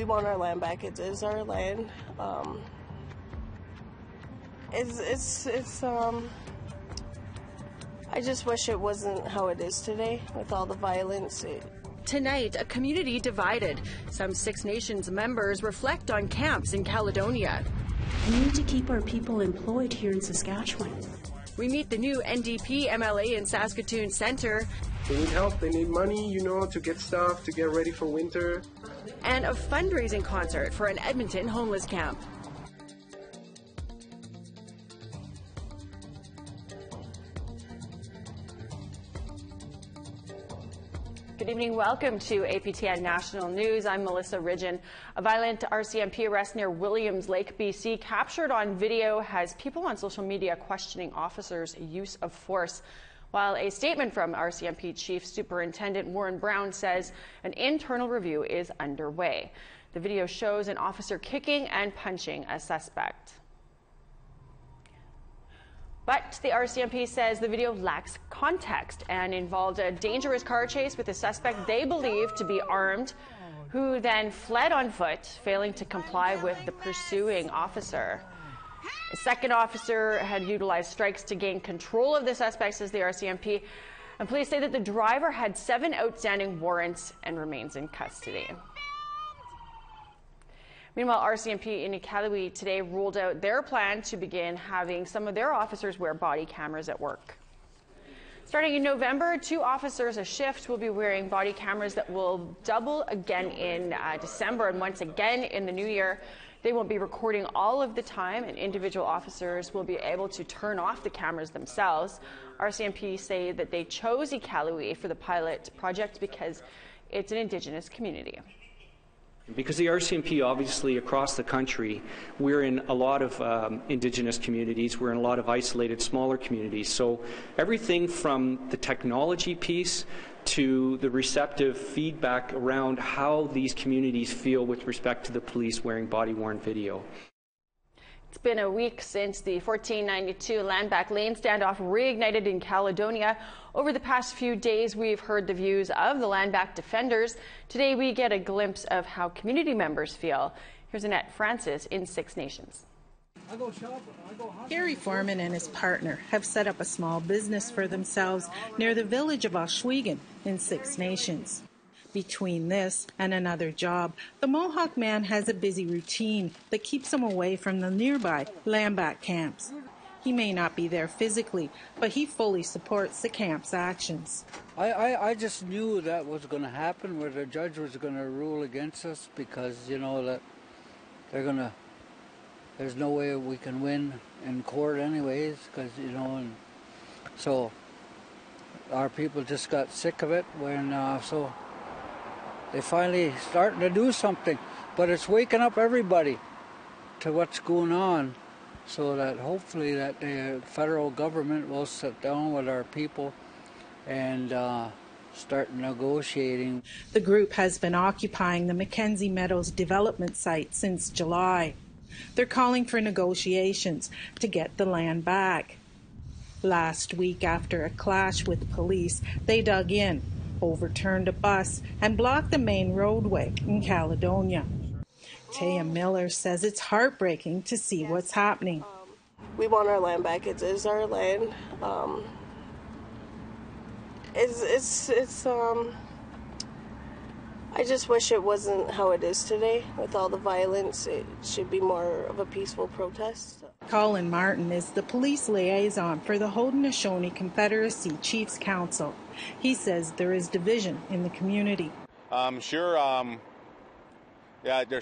We want our land back. It is our land. I just wish it wasn't how it is today with all the violence. Tonight, a community divided. Some Six Nations members reflect on camps in Caledonia. We need to keep our people employed here in Saskatchewan. We meet the new NDP MLA in Saskatoon Centre. They need help, they need money, to get stuff, to get ready for winter. And a fundraising concert for an Edmonton homeless camp. Good evening. Welcome to APTN National News. I'm Melissa Ridgen. A violent RCMP arrest near Williams Lake, BC, captured on video has people on social media questioning officers' use of force. While a statement from RCMP Chief Superintendent Warren Brown says an internal review is underway. The video shows an officer kicking and punching a suspect. But the RCMP says the video lacks context and involved a dangerous car chase with a suspect they believe to be armed, who then fled on foot, failing to comply with the pursuing officer. A second officer had utilized strikes to gain control of the suspect, says the RCMP, and police say that the driver had 7 outstanding warrants and remains in custody. Meanwhile, RCMP in Iqaluit today ruled out their plan to begin having some of their officers wear body cameras at work. Starting in November, 2 officers a shift will be wearing body cameras that will double again in December and once again in the new year. They won't be recording all of the time, and individual officers will be able to turn off the cameras themselves. RCMP say that they chose Iqaluit for the pilot project because it's an Indigenous community. Because the RCMP, obviously, across the country, we're in a lot of Indigenous communities, we're in a lot of isolated, smaller communities. So everything from the technology piece to the receptive feedback around how these communities feel with respect to the police wearing body-worn video. It's been a week since the 1492 land-back lane standoff reignited in Caledonia. Over the past few days, we've heard the views of the land-back defenders. Today, we get a glimpse of how community members feel. Here's Annette Francis in Six Nations. Gary Foreman and his partner have set up a small business for themselves near the village of Ohsweken in Six Nations. Between this and another job, the Mohawk man has a busy routine that keeps him away from the nearby land-back camps. He may not be there physically, but he fully supports the camp's actions. I just knew that was going to happen, where the judge was going to rule against us because, that there's no way we can win in court anyways, because, and so our people just got sick of it so they finally starting to do something, but it's waking up everybody to what's going on, so that hopefully that the federal government will sit down with our people and start negotiating. The group has been occupying the Mackenzie Meadows development site since July. They're calling for negotiations to get the land back. Last week, after a clash with police, they dug in, overturned a bus, and blocked the main roadway in Caledonia. Taya Miller says it's heartbreaking to see what's happening. We want our land back. It is our land. I just wish it wasn't how it is today with all the violence. It should be more of a peaceful protest. Colin Martin is the police liaison for the Haudenosaunee Confederacy Chiefs Council. He says there is division in the community. There's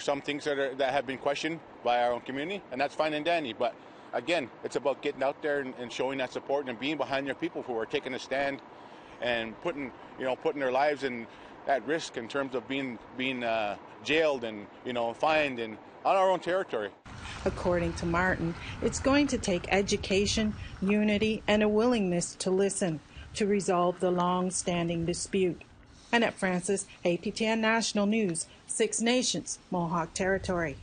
some things that have been questioned by our own community, and that's fine and dandy. But again, it's about getting out there and showing that support and being behind your people who are taking a stand and putting their lives at risk in terms of being jailed and fined and on our own territory. According to Martin, it's going to take education, unity, and a willingness to listen to resolve the long-standing dispute. Annette Francis, APTN National News, Six Nations, Mohawk Territory.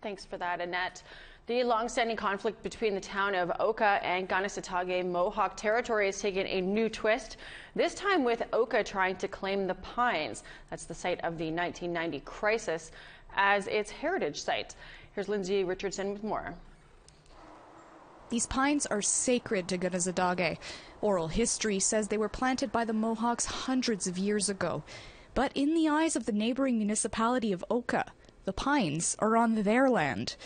Thanks for that, Annette. The long-standing conflict between the town of Oka and Kanesatake Mohawk territory has taken a new twist, this time with Oka trying to claim the Pines, that's the site of the 1990 crisis, as its heritage site. Here's Lindsay Richardson with more. These pines are sacred to Kanesatake. Oral history says they were planted by the Mohawks hundreds of years ago. But in the eyes of the neighboring municipality of Oka, the pines are on their land.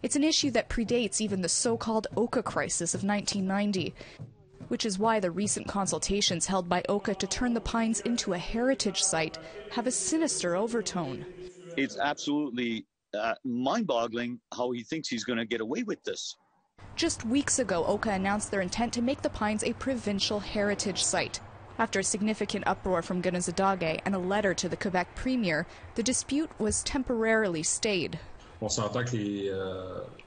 It's an issue that predates even the so-called Oka crisis of 1990, which is why the recent consultations held by Oka to turn the pines into a heritage site have a sinister overtone. It's absolutely mind-boggling how he thinks he's going to get away with this. Just weeks ago, Oka announced their intent to make the pines a provincial heritage site. After a significant uproar from Kanesatake and a letter to the Quebec Premier, the dispute was temporarily stayed. On s'entend que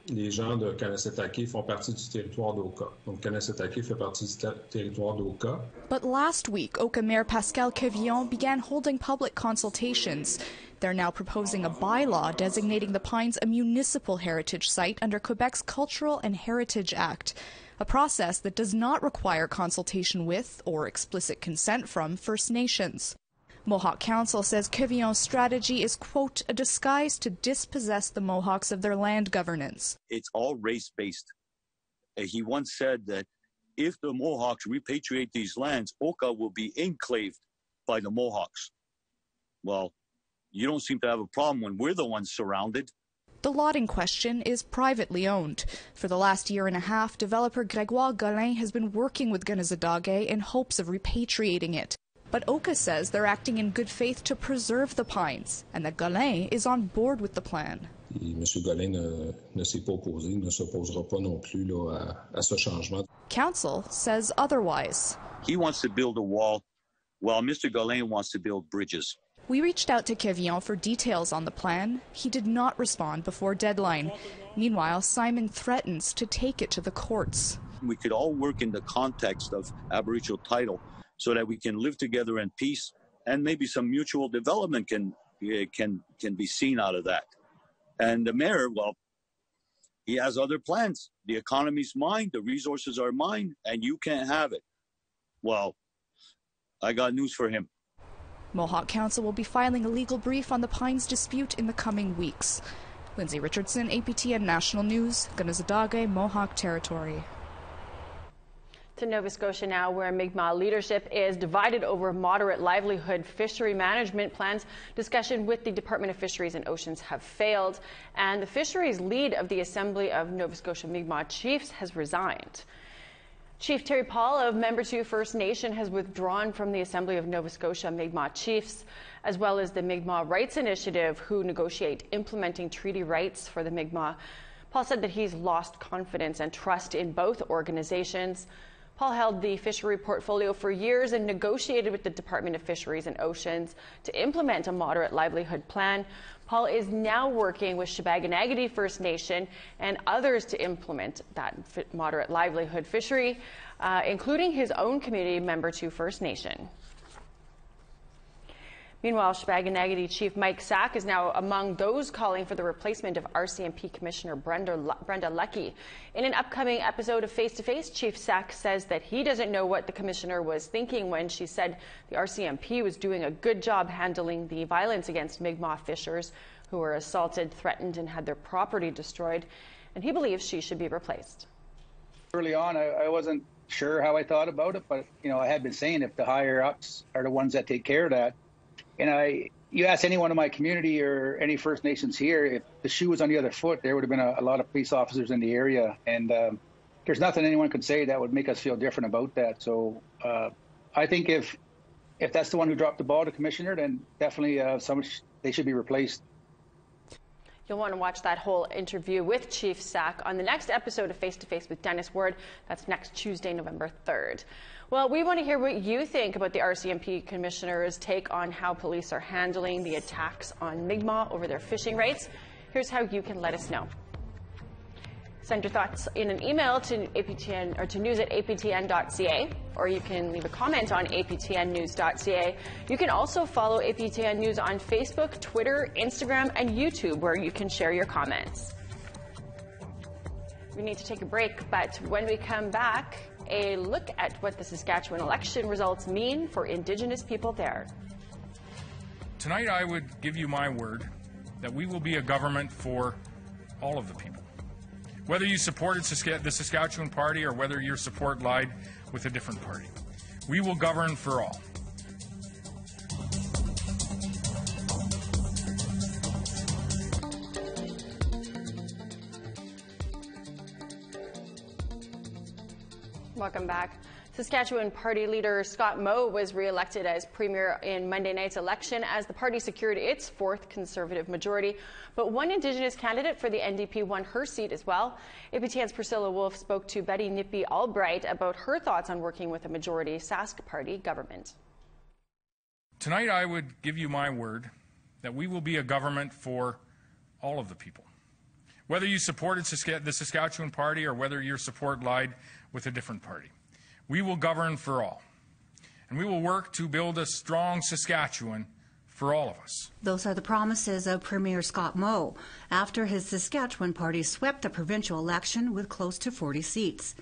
les gens de Kanesatake font partie du territoire d'Oka. Donc Kanesatake fait partie du territoire d'Oka. But last week, Oka Mayor Pascal Quevillon began holding public consultations. They're now proposing a bylaw designating the Pines a municipal heritage site under Quebec's Cultural and Heritage Act, a process that does not require consultation with or explicit consent from First Nations. Mohawk Council says Quevillon's strategy is, quote, a disguise to dispossess the Mohawks of their land governance. It's all race-based. He once said that if the Mohawks repatriate these lands, Oka will be enclaved by the Mohawks. Well, you don't seem to have a problem when we're the ones surrounded. The lot in question is privately owned. For the last year and a half, developer Grégoire Golin has been working with Kanesatake in hopes of repatriating it. But Oka says they're acting in good faith to preserve the pines, and that Golin is on board with the plan. M. Golin ne s'est pas opposé, ne s'opposera pas non plus là, à ce changement. Council says otherwise. He wants to build a wall, while Mr. Golin wants to build bridges. We reached out to Quevillon for details on the plan. He did not respond before deadline. Meanwhile, Simon threatens to take it to the courts. We could all work in the context of Aboriginal title so that we can live together in peace, and maybe some mutual development can be seen out of that. And the mayor, well, he has other plans. The economy's mine, the resources are mine, and you can't have it. Well, I got news for him. Mohawk Council will be filing a legal brief on the Pines dispute in the coming weeks. Lindsay Richardson, APTN National News, Kanesatake, Mohawk Territory. To Nova Scotia now, where Migma leadership is divided over moderate livelihood fishery management plans. Discussion with the Department of Fisheries and Oceans have failed, and the fisheries lead of the Assembly of Nova Scotia Migma Chiefs has resigned. Chief Terry Paul of Member 2 First Nation has withdrawn from the Assembly of Nova Scotia Migma Chiefs, as well as the Migma Rights Initiative, who negotiate implementing treaty rights for the Migma. Paul said that he's lost confidence and trust in both organizations. Paul held the fishery portfolio for years and negotiated with the Department of Fisheries and Oceans to implement a moderate livelihood plan. Paul is now working with Shabaganagadee First Nation and others to implement that moderate livelihood fishery, including his own community, Member 2 First Nation. Meanwhile, Shabaganagadee Chief Mike Sack is now among those calling for the replacement of RCMP Commissioner Brenda Leckie. In an upcoming episode of Face to Face, Chief Sack says that he doesn't know what the commissioner was thinking when she said the RCMP was doing a good job handling the violence against Mi'kmaq fishers who were assaulted, threatened, and had their property destroyed, and he believes she should be replaced. Early on, I wasn't sure how I thought about it, but I had been saying if the higher ups are the ones that take care of that. And you ask anyone in my community or any First Nations here, if the shoe was on the other foot, there would have been a lot of police officers in the area. And there's nothing anyone could say that would make us feel different about that. So I think if that's the one who dropped the ball, the commissioner, then definitely they should be replaced. You'll want to watch that whole interview with Chief Sack on the next episode of Face to Face with Dennis Ward. That's next Tuesday, November 3rd. Well, we want to hear what you think about the RCMP Commissioner's take on how police are handling the attacks on Mi'kmaq over their fishing rights. Here's how you can let us know. Send your thoughts in an email to APTN or to news@aptn.ca, or you can leave a comment on aptnnews.ca. You can also follow APTN News on Facebook, Twitter, Instagram, and YouTube, where you can share your comments. We need to take a break, but when we come back, a look at what the Saskatchewan election results mean for Indigenous people there. Tonight I would give you my word that we will be a government for all of the people. Whether you supported the Saskatchewan Party or whether your support lied with a different party, we will govern for all. Welcome back. Saskatchewan Party leader Scott Moe was re-elected as Premier in Monday night's election as the party secured its fourth Conservative majority. But one Indigenous candidate for the NDP won her seat as well. APTN's Priscilla Wolfe spoke to Betty Nippy Albright about her thoughts on working with a majority Sask Party government. Tonight I would give you my word that we will be a government for all of the people. Whether you supported the Saskatchewan Party or whether your support lied with a different party, we will govern for all. And we will work to build a strong Saskatchewan for all of us. Those are the promises of Premier Scott Moe after his Saskatchewan Party swept the provincial election with close to 40 seats.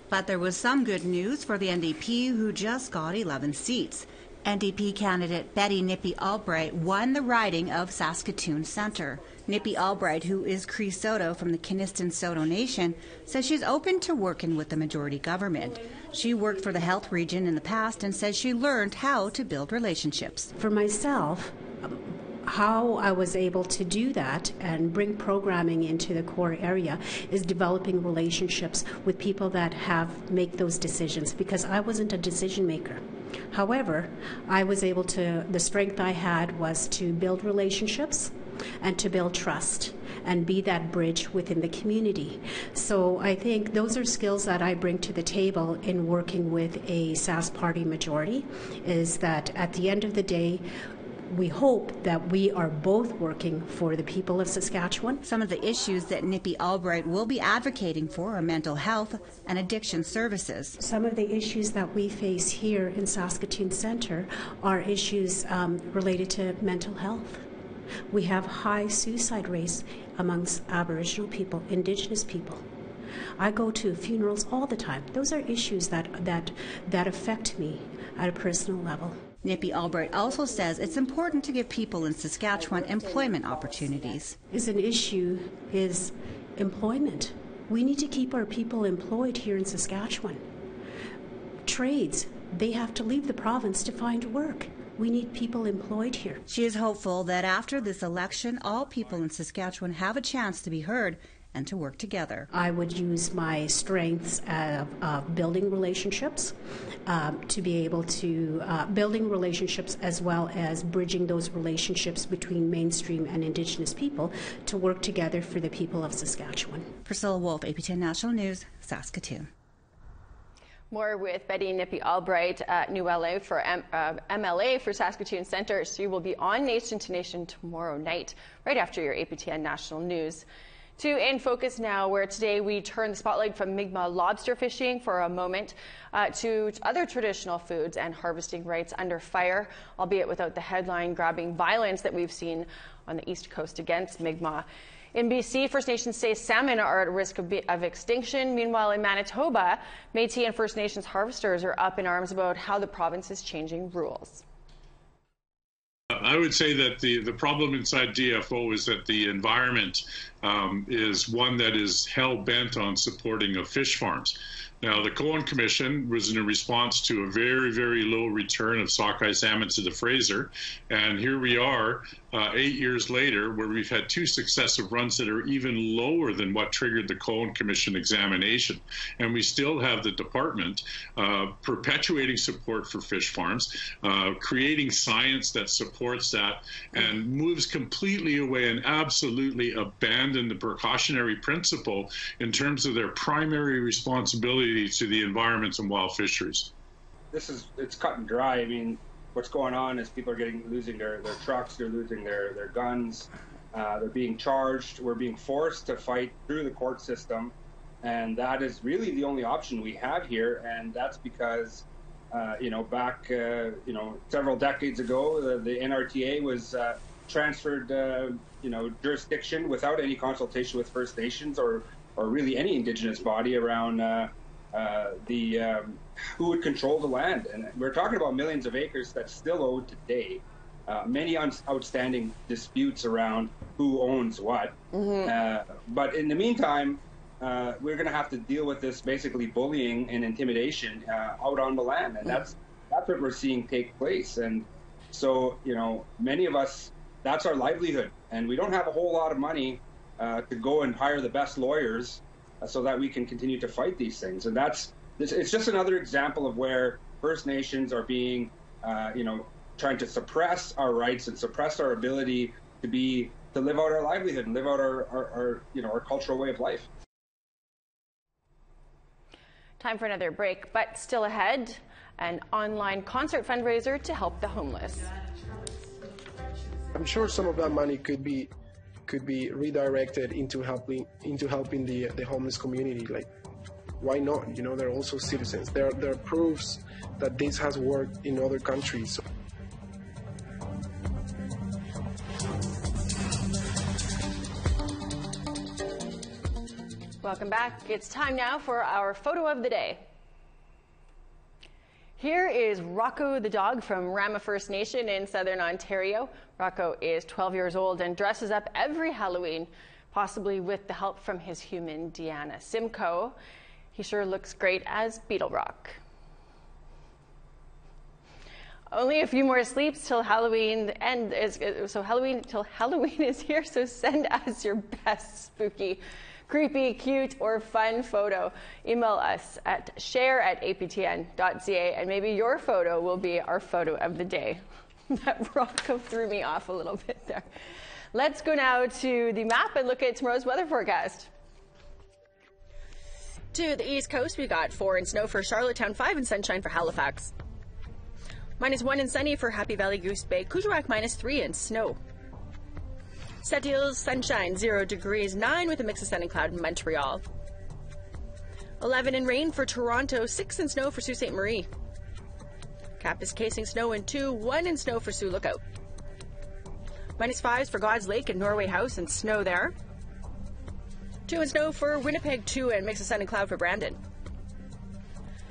But there was some good news for the NDP, who just got 11 seats. NDP candidate Betty Nippy Albright won the riding of Saskatoon Centre. Nippy Albright, who is Cree Soto from the Kiniston Soto Nation, says she's open to working with the majority government. She worked for the health region in the past and says she learned how to build relationships. For myself, how I was able to do that and bring programming into the core area is developing relationships with people that make those decisions, because I wasn't a decision maker. However, I was able to, the strength I had was to build relationships and to build trust and be that bridge within the community. So I think those are skills that I bring to the table in working with a Sask Party majority, is that at the end of the day, we hope that we are both working for the people of Saskatchewan. Some of the issues that Nippy Albright will be advocating for are mental health and addiction services. Some of the issues that we face here in Saskatoon Centre are issues related to mental health. We have high suicide rates amongst Aboriginal people, Indigenous people. I go to funerals all the time. Those are issues that affect me at a personal level. Nippy Albright also says it's important to give people in Saskatchewan employment opportunities. An issue is employment. We need to keep our people employed here in Saskatchewan. Trades, they have to leave the province to find work. We need people employed here. She is hopeful that after this election, all people in Saskatchewan have a chance to be heard and to work together. I would use my strengths of building relationships to be able to building relationships, as well as bridging those relationships between mainstream and Indigenous people to work together for the people of Saskatchewan. Priscilla Wolfe, APTN National News, Saskatoon. More with Betty Nippy Albright, new LA for MLA for Saskatoon Centre. She will be on Nation to Nation tomorrow night, right after your APTN National News. To In Focus now, where today we turn the spotlight from Migma lobster fishing for a moment to other traditional foods and harvesting rights under fire, albeit without the headline-grabbing violence that we've seen on the East Coast against Migma. In BC, First Nations say salmon are at risk of extinction. Meanwhile, in Manitoba, Métis and First Nations harvesters are up in arms about how the province is changing rules. I would say that the problem inside DFO is that the environment is one that is hell-bent on supporting of fish farms. Now, the Cohen Commission was in a response to a very, very low return of sockeye salmon to the Fraser. And here we are 8 years later, where we've had two successive runs that are even lower than what triggered the Cohen Commission examination. And we still have the department perpetuating support for fish farms, creating science that supports that, and moves completely away and absolutely abandon the precautionary principle in terms of their primary responsibility to the environments and wild fisheries. It's cut and dry. I mean, what's going on is people are losing their trucks, they're losing their guns, they're being charged, we're being forced to fight through the court system, and that is really the only option we have here. And that's because back several decades ago, the NRTA was transferred jurisdiction without any consultation with First Nations or or really any Indigenous body around who would control the land. And we're talking about millions of acres that's still owed today. Many outstanding disputes around who owns what. But in the meantime, we're going to have to deal with this basically bullying and intimidation out on the land. And that's what we're seeing take place. And so, many of us, that's our livelihood. And we don't have a whole lot of money to go and hire the best lawyers so that we can continue to fight these things. And it's just another example of where First Nations are being, trying to suppress our rights and suppress our ability to live out our livelihood and live out our cultural way of life. Time for another break, but still ahead, an online concert fundraiser to help the homeless. I'm sure some of that money could be redirected into helping the homeless community. Like, why not? They're also citizens. There are proofs that this has worked in other countries. Welcome back. It's time now for our photo of the day. Here is Rocco the dog from Rama First Nation in Southern Ontario. Rocco is 12 years old and dresses up every Halloween, possibly with the help from his human, Deanna Simcoe. He sure looks great as Beetle Rock. Only a few more sleeps till Halloween Halloween is here, so send us your best spooky, creepy, cute, or fun photo. Email us at share@aptn.ca, and maybe your photo will be our photo of the day. That Rocco threw me off a little bit there. Let's go now to the map and look at tomorrow's weather forecast. To the east coast, we got 4 in snow for Charlottetown, 5 in sunshine for Halifax. -1 in sunny for Happy Valley, Goose Bay. Kuujjuaq -3 in snow. Sept-Îles, sunshine, 0 degrees, 9 with a mix of sun and cloud in Montreal. 11 in rain for Toronto, 6 in snow for Sault Ste. Marie. Cap is casing snow in 2, 1 in snow for Sioux Lookout. -5s for God's Lake and Norway House and snow there. 2 in snow for Winnipeg, 2 and mix of sun and cloud for Brandon.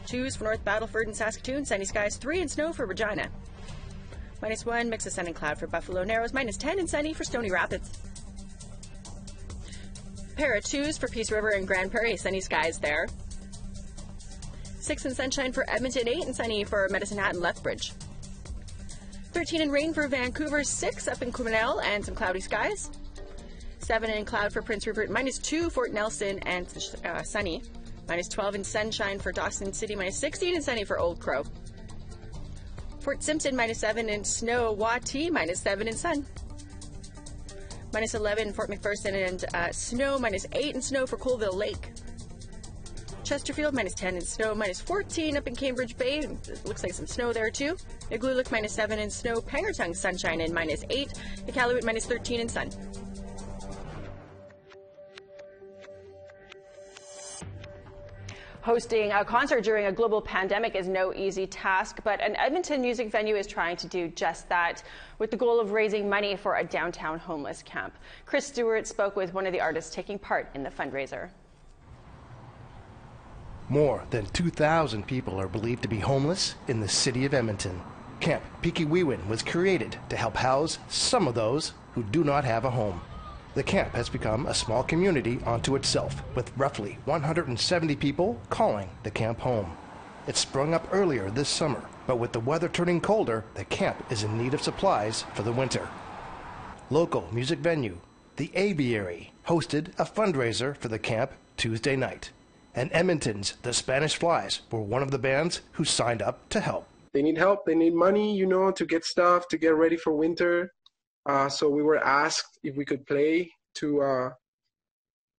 2s for North Battleford and Saskatoon, sunny skies, 3 in snow for Regina. -1, mix of sun and cloud for Buffalo Narrows, -10 and sunny for Stony Rapids. Pair of 2s for Peace River and Grand Prairie, sunny skies there. 6 in sunshine for Edmonton, 8 and sunny for Medicine Hat and Lethbridge. 13 in rain for Vancouver, 6 up in Coumadel and some cloudy skies. 7 in cloud for Prince Rupert, -2 Fort Nelson and sunny. -12 in sunshine for Dawson City, -16 in sunny for Old Crow. Fort Simpson, -7 in snow. Wati, -7 in sun. -11 Fort McPherson and snow. -8 in snow for Colville Lake. Chesterfield, -10 in snow. -14 up in Cambridge Bay. Looks like some snow there too. Iqaluit, -7 in snow. Pangertung, sunshine and -8. Iqaluit, -13 in sun. Hosting a concert during a global pandemic is no easy task, but an Edmonton music venue is trying to do just that, with the goal of raising money for a downtown homeless camp. Chris Stewart spoke with one of the artists taking part in the fundraiser. More than 2,000 people are believed to be homeless in the city of Edmonton. Camp Pikiwiwin was created to help house some of those who do not have a home. The camp has become a small community unto itself, with roughly 170 people calling the camp home. It sprung up earlier this summer, but with the weather turning colder, the camp is in need of supplies for the winter. Local music venue, the Aviary, hosted a fundraiser for the camp Tuesday night. And Edmonton's The Spanish Flies were one of the bands who signed up to help. They need help. They need money, to get stuff, to get ready for winter. So we were asked if we could play to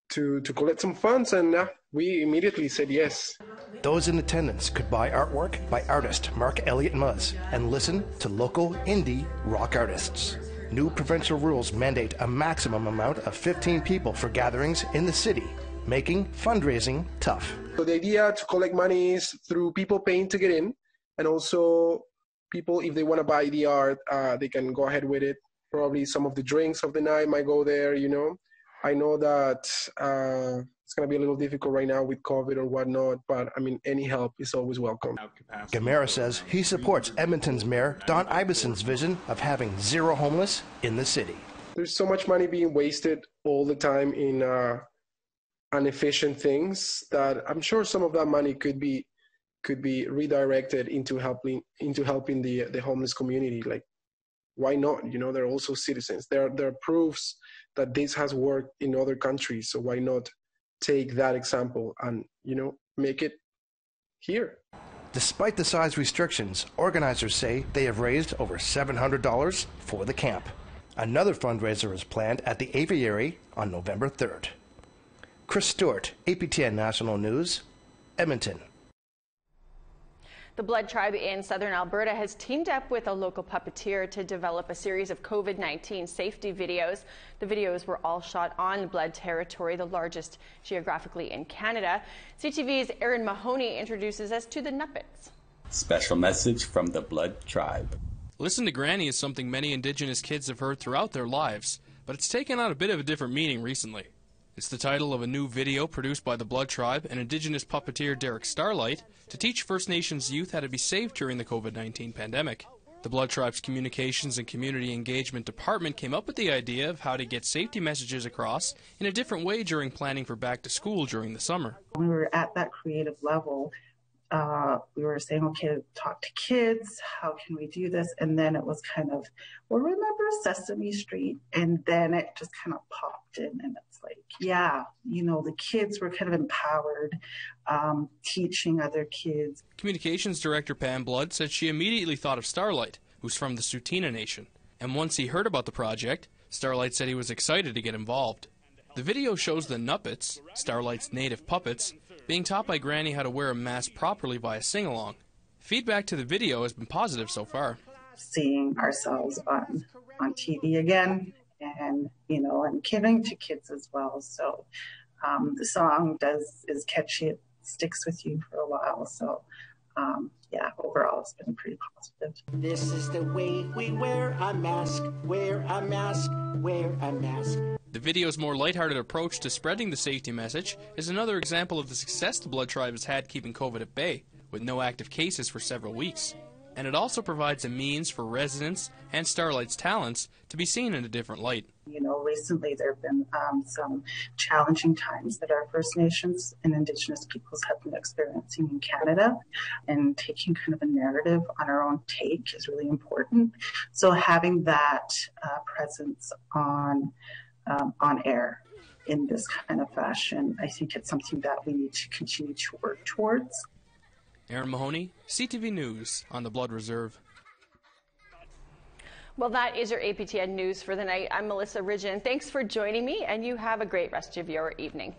collect some funds, and we immediately said yes. Those in attendance could buy artwork by artist Mark Elliott Muzz and listen to local indie rock artists. New provincial rules mandate a maximum amount of 15 people for gatherings in the city, making fundraising tough. So the idea to collect money is through people paying to get in, and also people, if they want to buy the art, they can go ahead with it. Probably some of the drinks of the night might go there, I know that It's going to be a little difficult right now with COVID or whatnot, but I mean, any help is always welcome. Gamera says he supports Edmonton's Mayor Don Ibison's vision of having zero homeless in the city. There's so much money being wasted all the time in inefficient things that I'm sure some of that money could be redirected into helping the homeless community. Like, why not? You know, they're also citizens. There are proofs that this has worked in other countries, so why not take that example and, you know, make it here? Despite the size restrictions, organizers say they have raised over $700 for the camp. Another fundraiser is planned at the aviary on November 3rd. Chris Stewart, APTN National News, Edmonton. The Blood Tribe in southern Alberta has teamed up with a local puppeteer to develop a series of COVID-19 safety videos. The videos were all shot on Blood territory, the largest geographically in Canada. CTV's Aaron Mahoney introduces us to the Nuppets. Special message from the Blood Tribe. Listen to Granny is something many Indigenous kids have heard throughout their lives, but it's taken on a bit of a different meaning recently. It's the title of a new video produced by the Blood Tribe and Indigenous puppeteer Derek Starlight to teach First Nations youth how to be safe during the COVID-19 pandemic. The Blood Tribe's Communications and Community Engagement Department came up with the idea of how to get safety messages across in a different way during planning for back to school during the summer. We were at that creative level. We were saying, okay, talk to kids, how can we do this? And then it was kind of, well, remember Sesame Street? And then it just kind of popped in, and it's like, yeah, you know, the kids were kind of empowered, teaching other kids. Communications Director Pam Blood said she immediately thought of Starlight, who's from the Tsuut'ina Nation. And once he heard about the project, Starlight said he was excited to get involved. The video shows the Nuppets, Starlight's native puppets, being taught by Granny how to wear a mask properly by a sing-along. Feedback to the video has been positive so far. Seeing ourselves on TV again, and, you know, and giving to kids as well. So the song is catchy, it sticks with you for a while. So yeah, overall it's been pretty positive. This is the way we wear a mask, wear a mask, wear a mask. The video's more lighthearted approach to spreading the safety message is another example of the success the Blood Tribe has had keeping COVID at bay, with no active cases for several weeks. And it also provides a means for residents and Starlight's talents to be seen in a different light. You know, recently there have been some challenging times that our First Nations and Indigenous peoples have been experiencing in Canada, and taking kind of a narrative on our own take is really important. So having that presence on air in this kind of fashion, I think it's something that we need to continue to work towards. Aaron Mahoney, CTV News on the Blood Reserve. Well, that is your APTN News for the night. I'm Melissa Ridgen. Thanks for joining me, and you have a great rest of your evening.